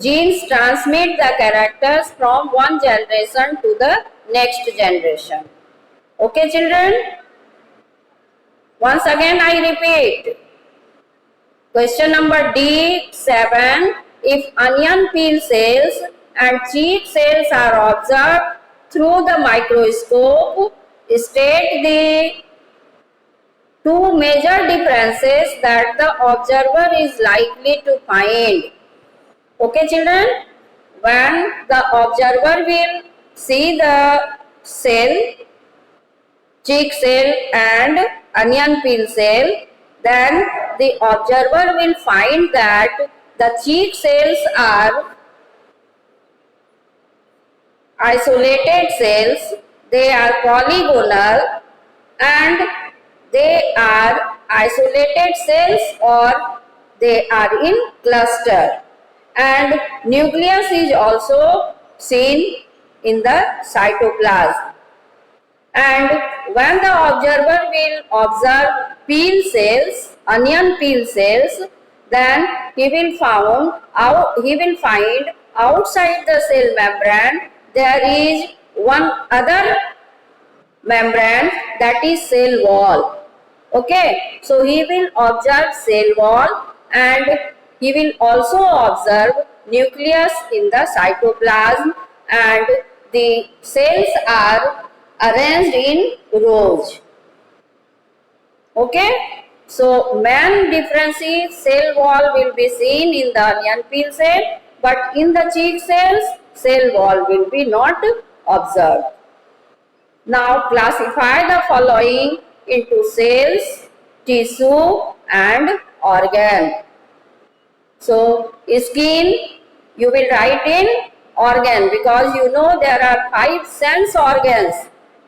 Genes transmit the characters from one generation to the next generation. Okay, children? Once again, I repeat. Question number D7. If onion peel cells and cheek cells are observed through the microscope, state the two major differences that the observer is likely to find. Okay, children? When the observer will see the cell, cheek cell and onion peel cell, then the observer will find that the cheek cells are isolated cells, they are polygonal and they are isolated cells or they are in cluster, and nucleus is also seen in the cytoplasm. And when the observer will observe peel cells, onion peel cells, then he will find outside the cell membrane there is one other membrane, that is cell wall. Okay, so he will observe cell wall and he will also observe nucleus in the cytoplasm, and the cells are arranged in rows. Okay, so main difference is cell wall will be seen in the onion peel cell, but in the cheek cells, cell wall will be not observed. Now classify the following into cells, tissue and organ. So skin you will write in organ, because you know there are 5 sense organs: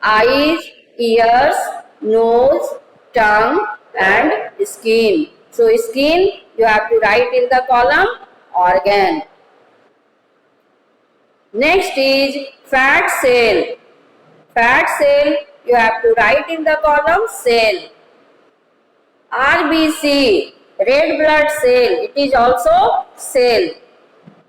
eyes, ears, nose, tongue and skin. So skin you have to write in the column organ. Next is fat cell. Fat cell you have to write in the column cell. RBC, red blood cell, it is also cell.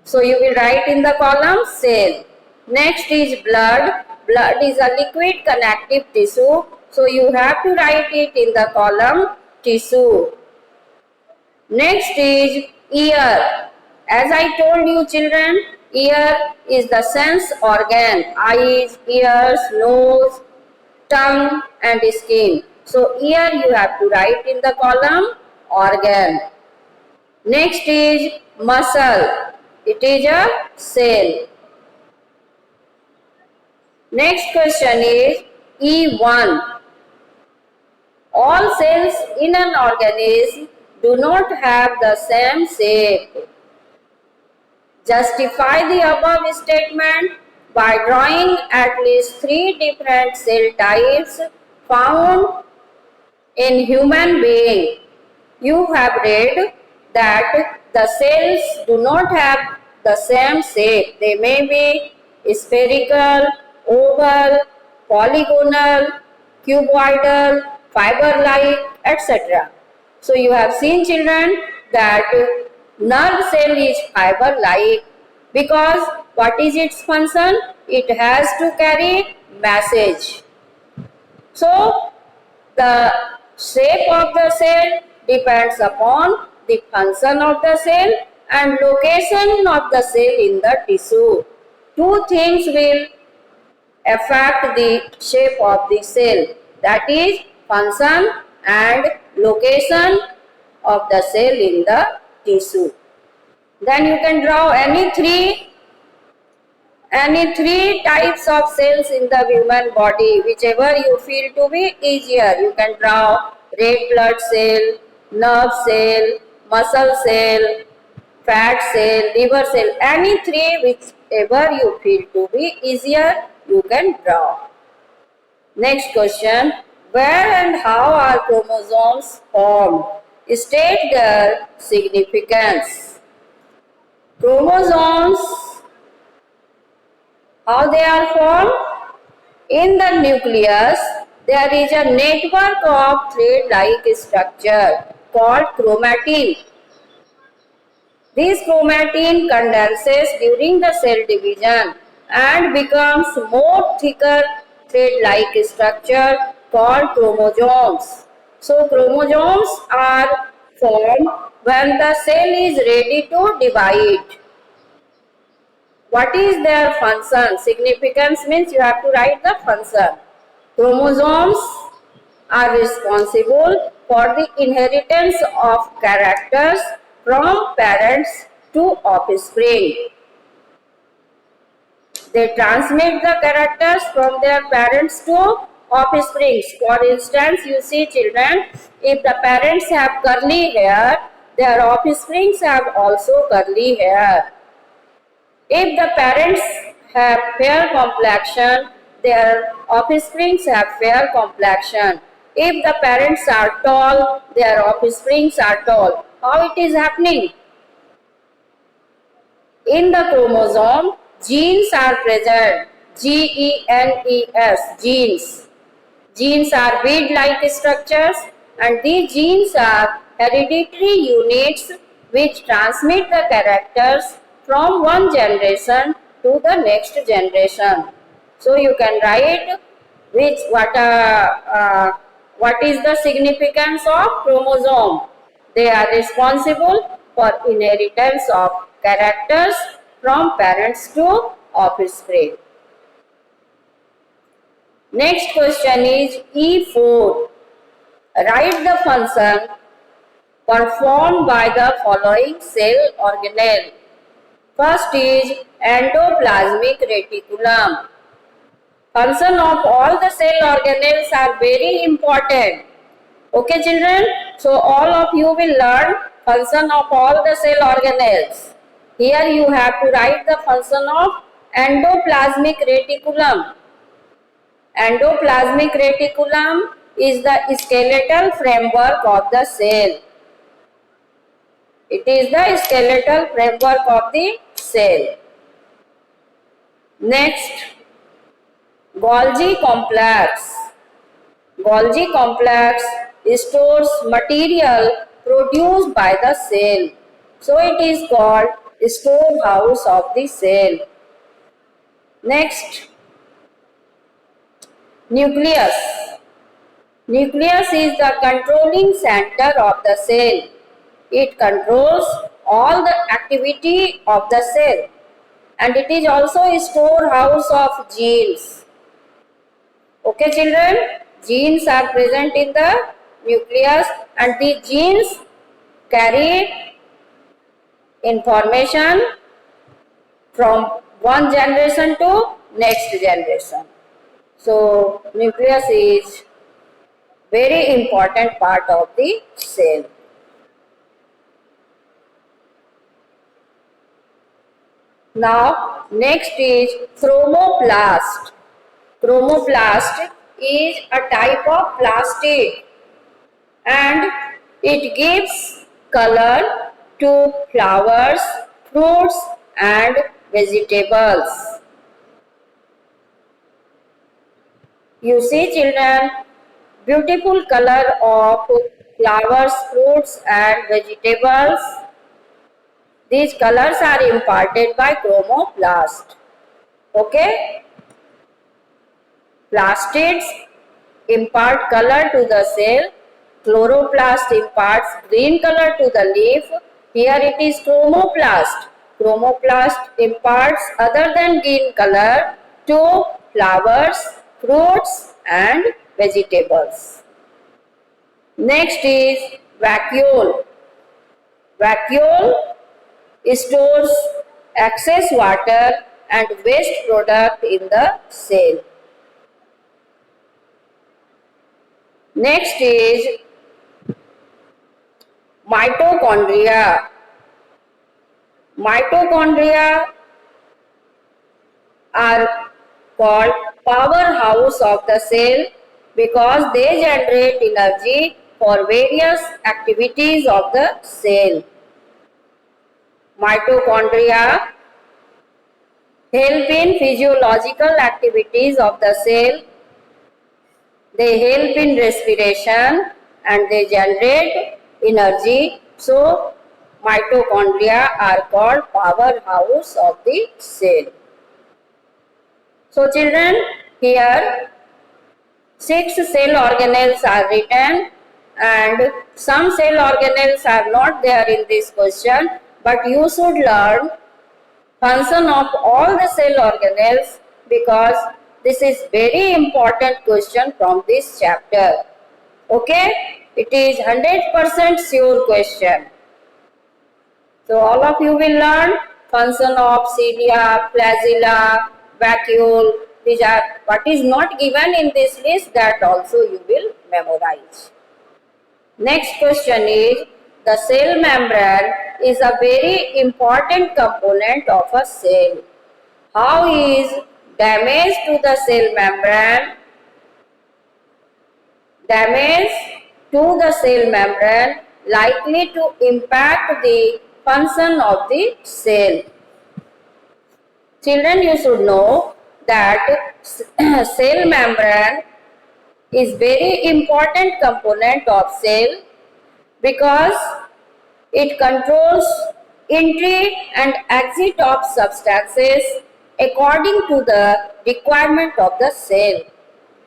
So you will write in the column cell. Next is blood. Blood is a liquid connective tissue. So you have to write it in the column tissue. Next is ear. As I told you children, ear is the sense organ. Eyes, ears, nose, tongue and skin. So ear you have to write in the column organ. Next is muscle. It is a cell. Next question is E1. All cells in an organism do not have the same shape. Justify the above statement by drawing at least 3 different cell types found in human being. You have read that the cells do not have the same shape. They may be spherical, oval, polygonal, cuboidal, fiber-like, etc. So you have seen children that nerve cell is fiber-like, because what is its function? It has to carry message. So the shape of the cell depends upon the function of the cell and location of the cell in the tissue. Two things will affect the shape of the cell, that is function and location of the cell in the tissue. Then you can draw any three types of cells in the human body, whichever you feel to be easier. You can draw red blood cell, nerve cell, muscle cell, fat cell, liver cell, any three whichever you feel to be easier, you can draw. Next question, where and how are chromosomes formed? State their significance. Chromosomes, how they are formed? In the nucleus, there is a network of thread-like structure called chromatin. This chromatin condenses during the cell division and becomes more thicker thread-like structure called chromosomes. So chromosomes are formed when the cell is ready to divide. What is their function? Significance means you have to write the function. Chromosomes are responsible for the inheritance of characters from parents to offspring. They transmit the characters from their parents to offspring. For instance, you see children, if the parents have curly hair, their offspring have also curly hair. If the parents have fair complexion, their offspring have fair complexion. If the parents are tall, their offspring are tall. How it is happening? In the chromosome, genes are present. Genes, genes. Genes are bead-like structures and these genes are hereditary units which transmit the characters from one generation to the next generation. So you can write what is the significance of chromosome. They are responsible for inheritance of characters from parents to offspring. Next question is E4. Write the function performed by the following cell organelle. First is endoplasmic reticulum. Function of all the cell organelles are very important. Okay children, so all of you will learn function of all the cell organelles. Here you have to write the function of endoplasmic reticulum. Endoplasmic reticulum is the skeletal framework of the cell. It is the skeletal framework of the cell. Next, Golgi complex. Golgi complex stores material produced by the cell. So it is called storehouse of the cell. Next, nucleus. Nucleus is the controlling center of the cell. It controls all the activity of the cell and it is also a storehouse of genes. Okay children, genes are present in the nucleus and the genes carry information from one generation to next generation. So nucleus is very important part of the cell. Now next is chromoplast. Chromoplast is a type of plastid and it gives color to flowers, fruits and vegetables. You see children, beautiful color of flowers, fruits and vegetables. These colors are imparted by chromoplast. Okay? Plastids impart color to the cell. Chloroplast imparts green color to the leaf. Here it is chromoplast. Chromoplast imparts other than green color to flowers, fruits and vegetables. Next is vacuole. Vacuole stores excess water and waste product in the cell. Next is mitochondria. Mitochondria are called powerhouse of the cell because they generate energy for various activities of the cell. Mitochondria help in physiological activities of the cell. They help in respiration and they generate energy. So mitochondria are called powerhouse of the cell. So children, here 6 cell organelles are written and some cell organelles are not there in this question, but you should learn function of all the cell organelles because this is very important question from this chapter. Okay, it is 100% sure question. So all of you will learn function of cilia, flagella, vacuole. These are what is not given in this list, that also you will memorize. Next question is, the cell membrane is a very important component of a cell. How is damage to the cell membrane? Damage to the cell membrane likely to impact the function of the cell. Children, you should know that cell membrane is very important component of cell because it controls entry and exit of substances according to the requirement of the cell.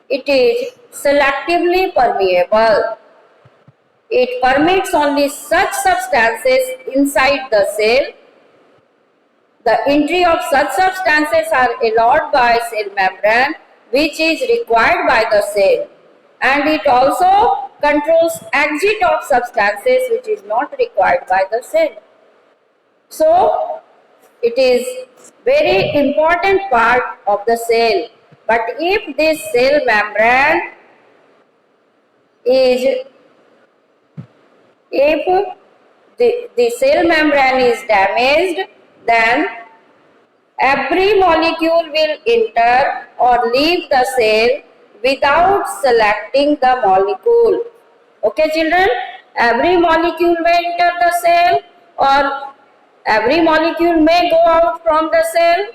It is selectively permeable. It permits only such substances inside the cell. The entry of such substances are allowed by cell membrane, which is required by the cell, and it also controls exit of substances which is not required by the cell. So it is very important part of the cell. But if this cell membrane is, if the cell membrane is damaged, then every molecule will enter or leave the cell without selecting the molecule. Okay children, every molecule may enter the cell or every molecule may go out from the cell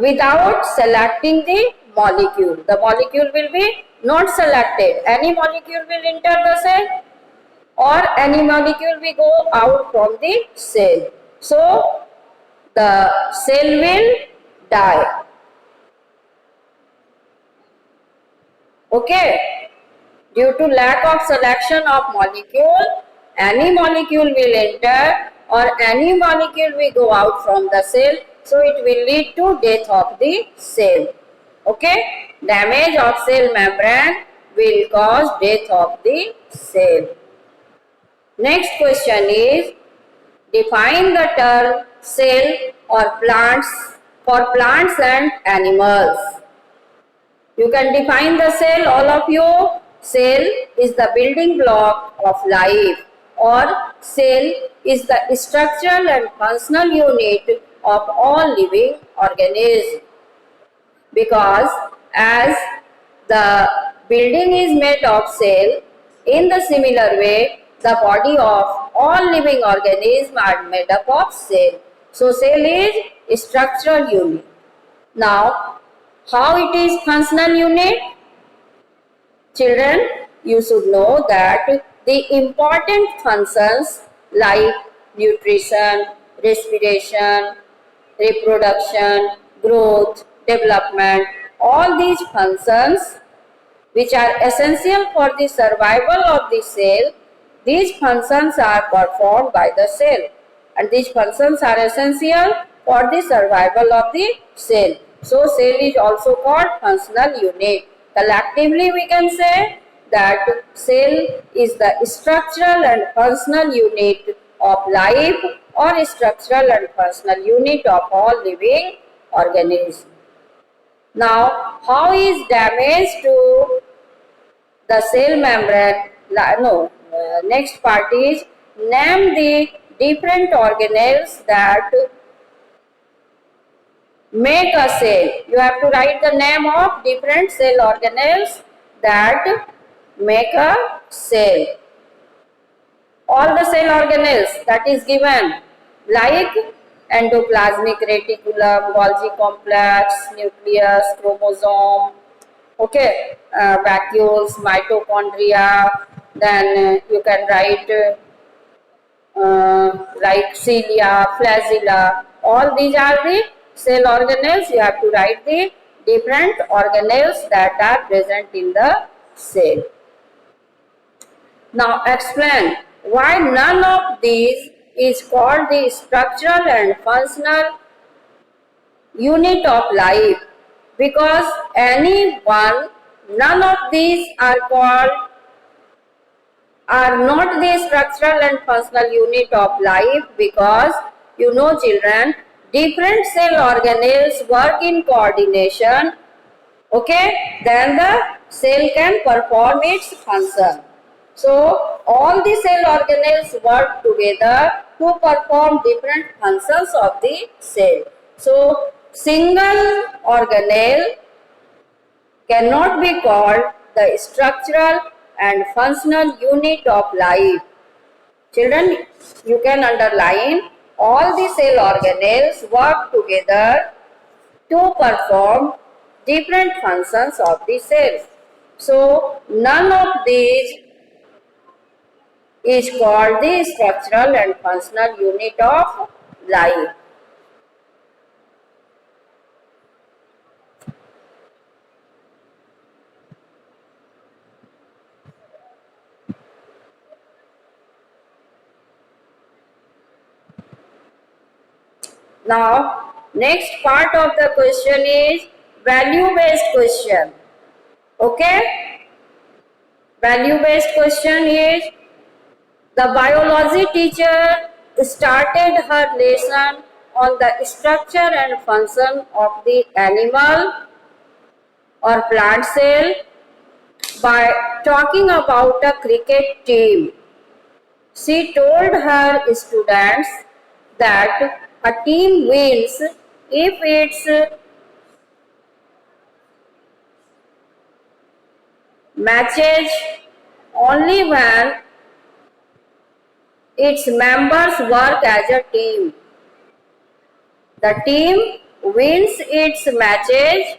without selecting the molecule. The molecule will be not selected. Any molecule will enter the cell or any molecule will go out from the cell. So the cell will die. Okay. Due to lack of selection of molecule, any molecule will enter or any molecule will go out from the cell. So it will lead to death of the cell. Okay. Damage of cell membrane will cause death of the cell. Next question is, define the term cell or plants for plants and animals. You can define the cell, all of you. Cell is the building block of life, or cell is the structural and functional unit of all living organisms. Because as the building is made of cell, in the similar way, the body of all living organisms are made up of cell. So cell is structural unit. Now, how it is functional unit? Children, you should know that the important functions like nutrition, respiration, reproduction, growth, development, all these functions which are essential for the survival of the cell, these functions are performed by the cell, and these functions are essential for the survival of the cell. So cell is also called functional unit. Collectively we can say that cell is the structural and functional unit of life or structural and functional unit of all living organisms. Now, how is damage to the cell membrane? Next part is, name the different organelles that make a cell. You have to write the name of different cell organelles that make a cell. All the cell organelles that is given, like endoplasmic reticulum, Golgi complex, nucleus, chromosome, okay, vacuoles, mitochondria, then you can write like cilia, flagella, all these are the cell organelles. You have to write the different organelles that are present in the cell. Now explain why none of these is called the structural and functional unit of life, because none of these are not the structural and functional unit of life, because you know children, different cell organelles work in coordination, okay, then the cell can perform its function. So all the cell organelles work together to perform different functions of the cell. So single organelle cannot be called the structural and functional unit of life. Children, you can underline, all the cell organelles work together to perform different functions of the cell. So none of these is called the structural and functional unit of life. Now, next part of the question is value-based question. Okay? Value-based question is, the biology teacher started her lesson on the structure and function of the animal or plant cell by talking about a cricket team. She told her students that a team wins if its matches only when its members work as a team. The team wins its matches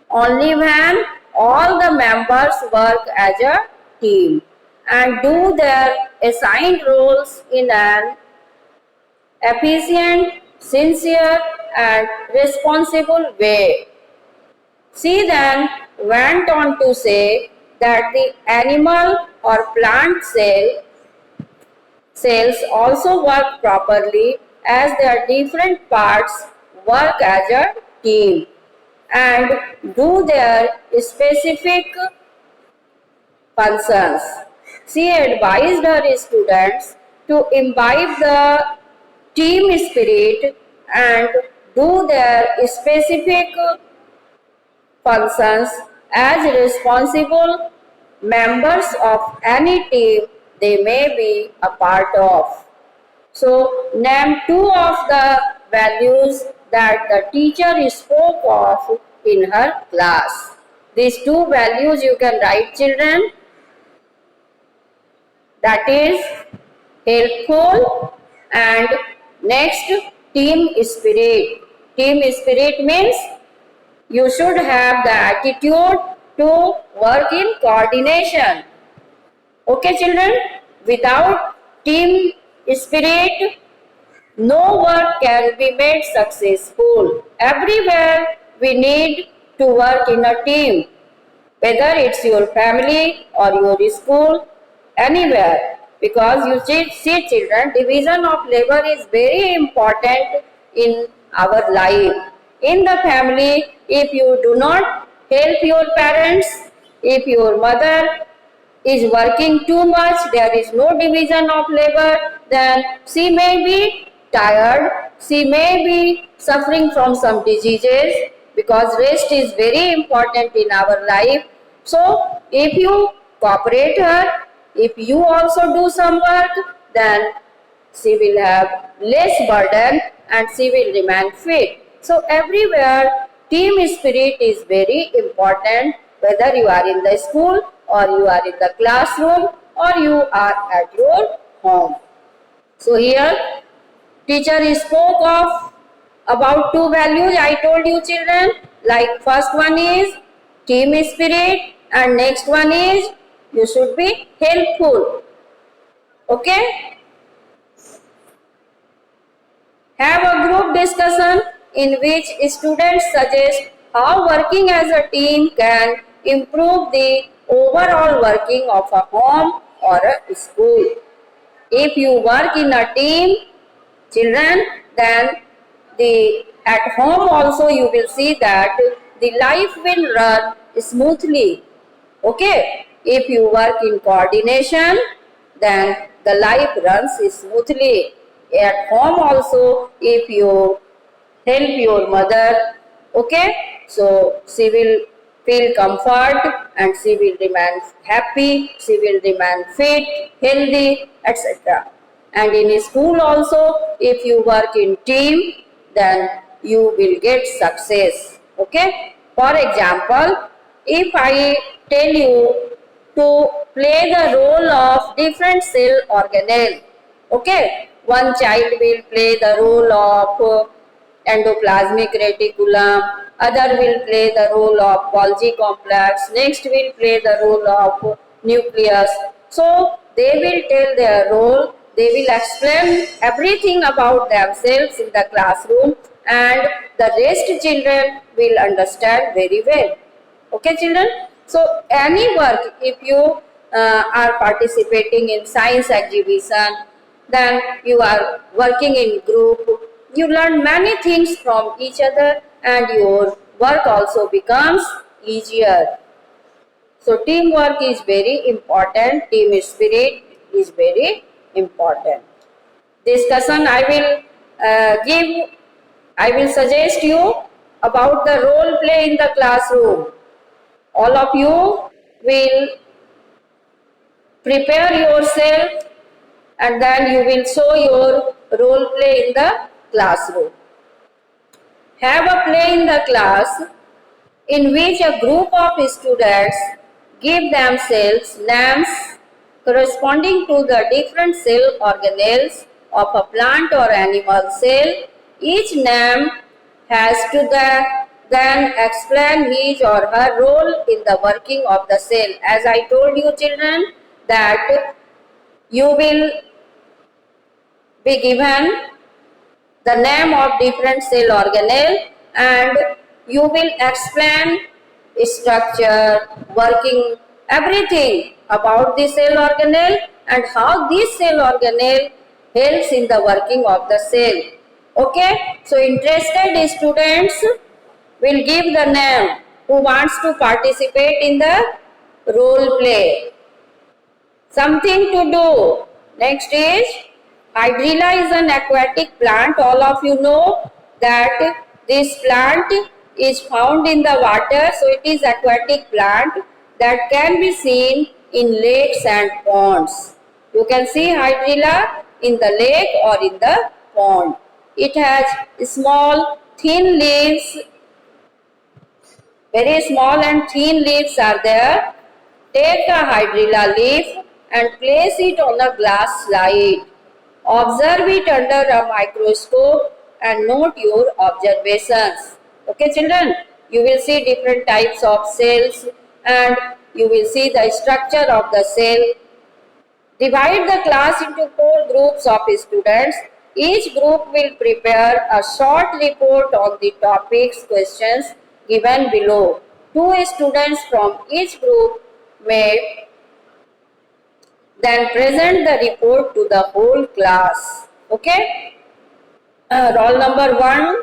only when all the members work as a team and do their assigned roles in an efficient, sincere and responsible way. She then went on to say that the animal or plant cells also work properly as their different parts work as a team and do their specific functions. She advised her students to imbibe the team spirit and do their specific functions as responsible members of any team they may be a part of. So, name two of the values that the teacher spoke of in her class. These two values you can write, children. That is helpful and next team spirit. Team spirit means you should have the attitude to work in coordination. Okay children, without team spirit, no work can be made successful. Everywhere we need to work in a team, whether it's your family or your school, anywhere. Because you see children, division of labor is very important in our life. In the family, if you do not help your parents, if your mother is working too much, there is no division of labor, then she may be tired, she may be suffering from some diseases, because rest is very important in our life. So, if you cooperate her, if you also do some work, then she will have less burden and she will remain fit. So, everywhere team spirit is very important, whether you are in the school or you are in the classroom or you are at your home. So here teacher spoke of about two values I told you children, like first one is team spirit and next one is you should be helpful. Okay. Have a group discussion in which students suggest how working as a team can improve the overall working of a home or a school. If you work in a team, children, then the at home also you will see that the life will run smoothly. Okay, if you work in coordination, then the life runs smoothly. At home also, if you help your mother, okay, so she will feel comfort and she will remain happy, she will remain fit, healthy, etc. And in school also, if you work in team, then you will get success. Okay. For example, if I tell you to play the role of different cell organelle, okay, one child will play the role of endoplasmic reticulum, other will play the role of Golgi complex, next will play the role of nucleus. So they will tell their role, they will explain everything about themselves in the classroom and the rest children will understand very well. Okay children? So any work, if you are participating in science exhibition, then you are working in group, you learn many things from each other and your work also becomes easier. So teamwork is very important, team spirit is very important. Discussion I will suggest you about the role play in the classroom. All of you will prepare yourself and then you will show your role play in the classroom. Have a play in the class in which a group of students give themselves names corresponding to the different cell organelles of a plant or animal cell. Each name has to then explain his or her role in the working of the cell. As I told you children that you will be given the name of different cell organelle and you will explain structure, working, everything about the cell organelle and how this cell organelle helps in the working of the cell. Okay, so interested students will give the name who wants to participate in the role play. Something to do. Next is Hydrilla is an aquatic plant. All of you know that this plant is found in the water. So it is aquatic plant that can be seen in lakes and ponds. You can see Hydrilla in the lake or in the pond. It has small thin leaves, very small and thin leaves are there. Take a hydrilla leaf and place it on a glass slide. Observe it under a microscope and note your observations. Okay children, you will see different types of cells and you will see the structure of the cell. Divide the class into 4 groups of students. Each group will prepare a short report on the topics questions given below. 2 students from each group may then present the report to the whole class. Okay? Roll number 1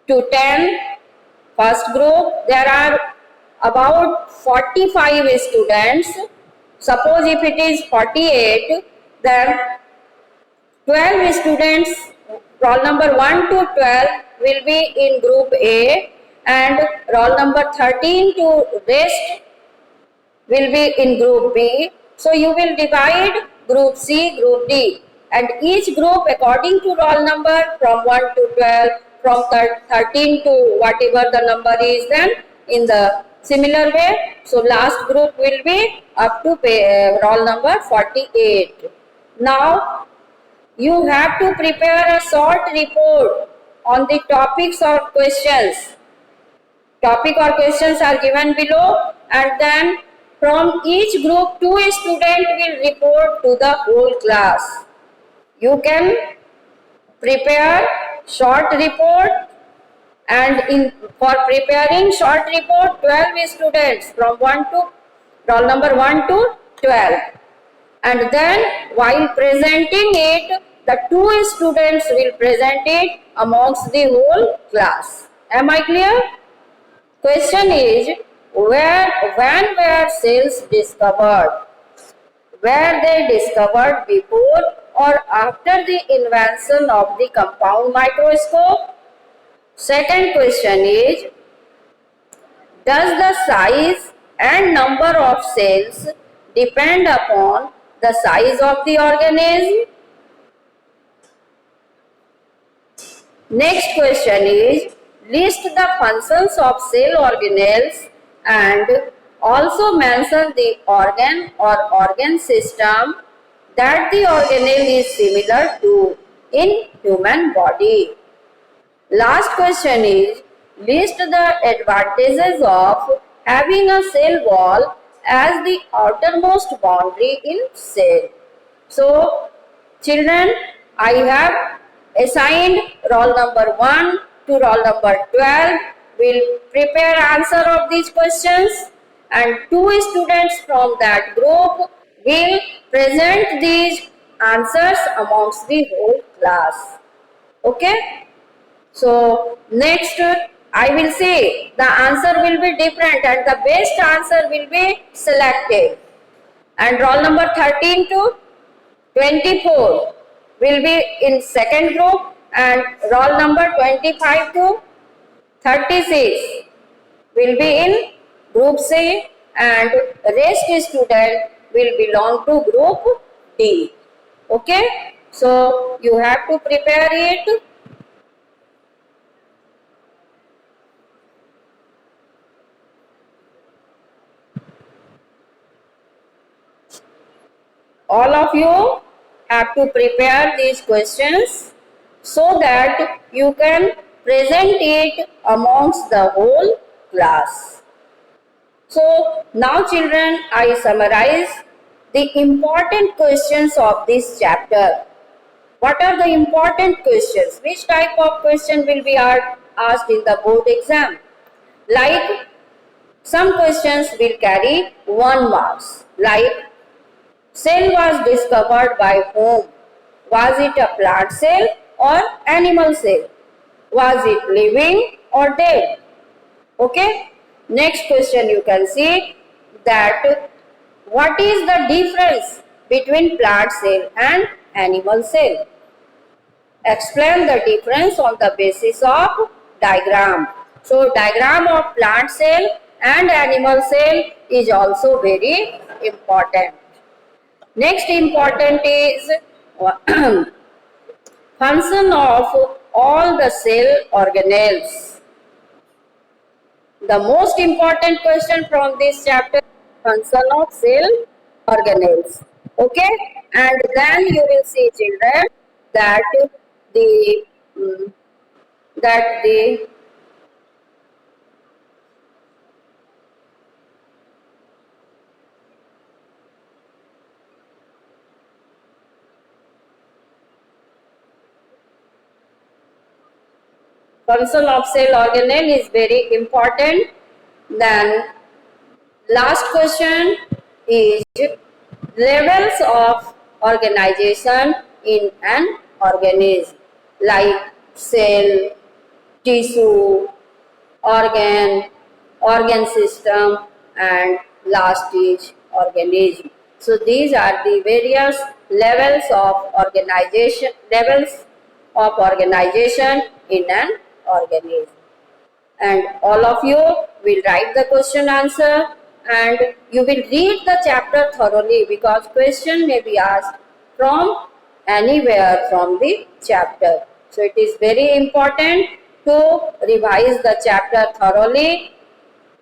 to 10, first group, there are about 45 students. Suppose if it is 48, then 12 students, roll number 1 to 12 will be in group A and roll number 13 to rest will be in group B. So you will divide group C, group D and each group according to roll number from 1 to 12, from 13 to whatever the number is, then in the similar way. So last group will be up to roll number 48. Now you have to prepare a short report on the topics or questions. Topic or questions are given below and then from each group 2 students will report to the whole class. You can prepare short report, and for preparing short report 12 students from 1 to roll number 1 to 12, and then while presenting it the 2 students will present it amongst the whole class. Am I clear? Question is, when were cells discovered? Were they discovered before or after the invention of the compound microscope? Second question is, does the size and number of cells depend upon the size of the organism? Next question is, list the functions of cell organelles and also mention the organ or organ system that the organelle is similar to in human body. Last question is, list the advantages of having a cell wall as the outermost boundary in cell. So, children, I have assigned roll number 1 to roll number 12 will prepare answer of these questions, and 2 students from that group will present these answers amongst the whole class. Okay? So next I will say the answer will be different and the best answer will be selected, and roll number 13 to 24 will be in second group, and roll number 25 to 36 will be in group C, and rest student will belong to group D. Okay, so you have to prepare it. All of you have to prepare these questions so that you can present it amongst the whole class. So now children, I summarize the important questions of this chapter. What are the important questions? Which type of question will be asked in the board exam? Like, some questions will carry 1 marks, like cell was discovered by whom? Was it a plant cell or animal cell? Was it living or dead? Okay. Next question you can see that what is the difference between plant cell and animal cell? Explain the difference on the basis of diagram. So diagram of plant cell and animal cell is also very important. Next important is function of all the cell organelles. The most important question from this chapter is function of cell organelles. Okay, and then you will see children that the that the function of cell organelle is very important. Then last question is levels of organization in an organism, like cell, tissue, organ system, and last is organism. So these are the various levels of organization in an organism. And all of you will write the question answer, and you will read the chapter thoroughly, because question may be asked from anywhere from the chapter. So it is very important to revise the chapter thoroughly,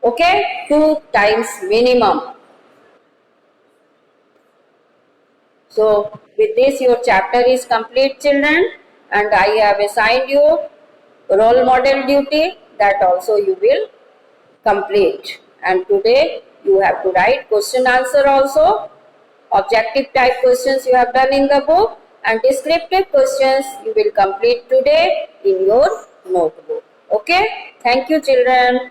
okay, 2 times minimum. So with this your chapter is complete, children, and I have assigned you role model duty that also you will complete. And today you have to write question answer also. Objective type questions you have done in the book, and descriptive questions you will complete today in your notebook. Okay? Thank you, children.